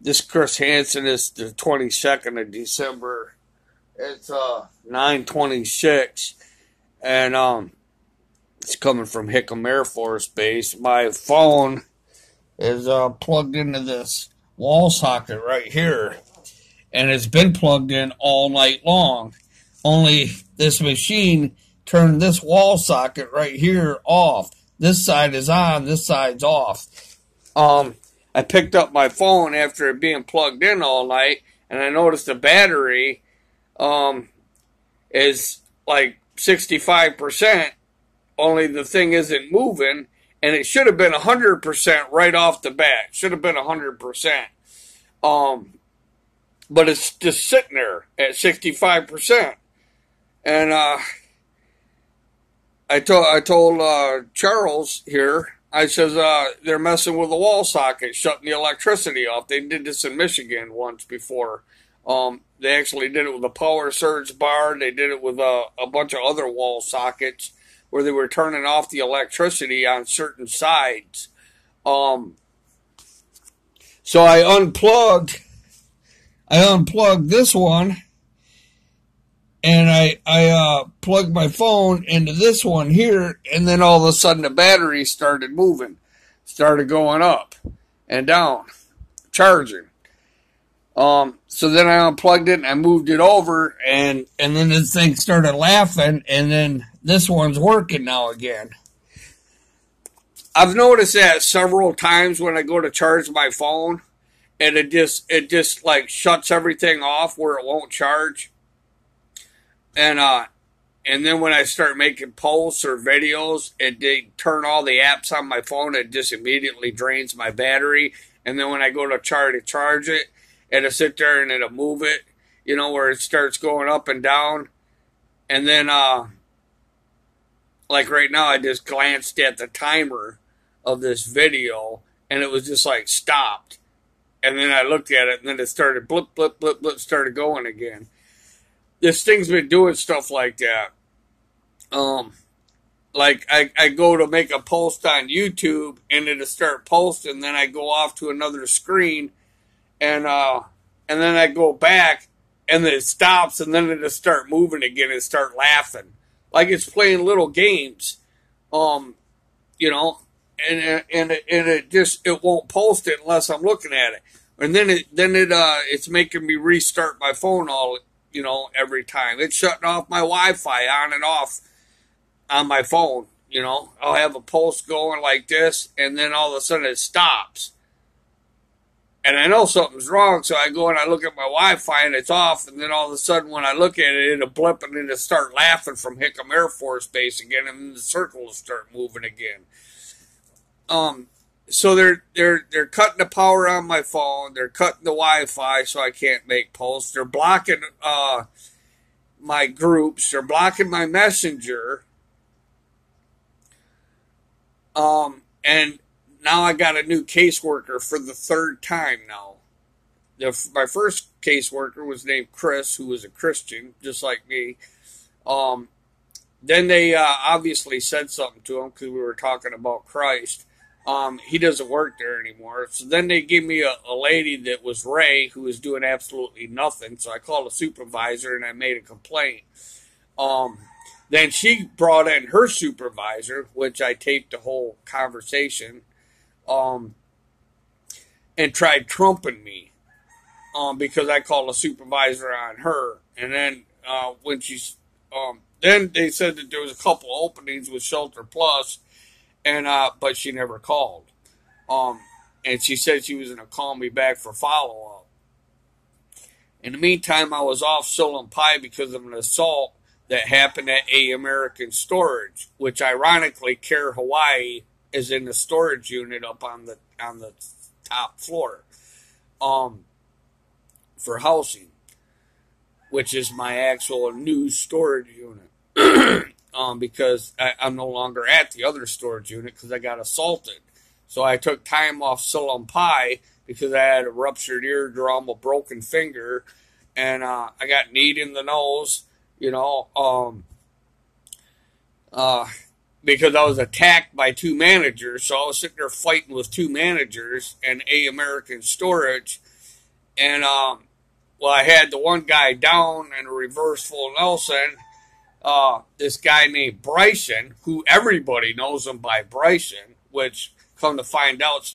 This Chris Hansen is the 22nd of December. It's 9:26, and it's coming from Hickam Air Force Base. My phone is plugged into this wall socket right here, and it's been plugged in all night long. Only this machine turned this wall socket right here off. This side is on, this side's off. I picked up my phone after it being plugged in all night, and I noticed the battery is like 65%, only the thing isn't moving, and it should have been 100% right off the bat. Should have been 100%. But it's just sitting there at 65%. And I told Charles here, I says, they're messing with the wall socket, shutting the electricity off. They did this in Michigan once before. They actually did it with a power surge bar. They did it with a bunch of other wall sockets where they were turning off the electricity on certain sides. So I unplugged this one, and I plugged my phone into this one here, and then all of a sudden the battery started moving, started going up and down, charging. So then I unplugged it and I moved it over, and then this thing started laughing, and then this one's working now again. I've noticed that several times when I go to charge my phone, and it just like shuts everything off where it won't charge. And then when I start making posts or videos, they turn all the apps on my phone, it just immediately drains my battery. And then when I go to charge it, it'll sit there and it'll move it, where it starts going up and down. And then, like right now, I just glanced at the timer of this video, and it was just like stopped. And then I looked at it, and then it started blip, blip, blip, blip, started going again. This thing's been doing stuff like that. Like I go to make a post on YouTube, and it'll start posting, then I go off to another screen, and then I go back, and then it stops, and then it'll start moving again and start laughing, like it's playing little games, and it won't post it unless I'm looking at it, and then it's making me restart my phone every time. It's shutting off my Wi-Fi on and off on my phone. I'll have a post going like this, and then all of a sudden it stops. And I know something's wrong, so I go and I look at my Wi-Fi, and it's off, and then all of a sudden when I look at it, it'll blip, and then it'll start laughing from Hickam Air Force Base again, and then the circle will start moving again. So they're cutting the power on my phone, they're cutting the Wi-Fi so I can't make posts, they're blocking my groups, they're blocking my messenger, and now I got a new caseworker for the third time now. My first caseworker was named Chris, who was a Christian, just like me. Then they obviously said something to him because we were talking about Christ. He doesn't work there anymore. So then they gave me a lady that was Ray, who was doing absolutely nothing. So I called a supervisor and I made a complaint. Then she brought in her supervisor, which I taped the whole conversation, and tried trumping me, because I called a supervisor on her. And then when she's, then they said that there was a couple openings with Shelter Plus, and but she never called. And she said she was going to call me back for follow-up. In the meantime, I was off Silham Pie because of an assault that happened at A American Storage, which ironically Care Hawaii is in the storage unit up on the top floor, for housing, which is my actual new storage unit. Because I'm no longer at the other storage unit because I got assaulted. So I took time off Silham Pie because I had a ruptured eardrum, a broken finger, and I got kneed in the nose, because I was attacked by two managers. So I was sitting there fighting with two managers and A American Storage, And well, I had the one guy down in a reverse full Nelson. This guy named Bryson, who everybody knows him by Bryson, which come to find out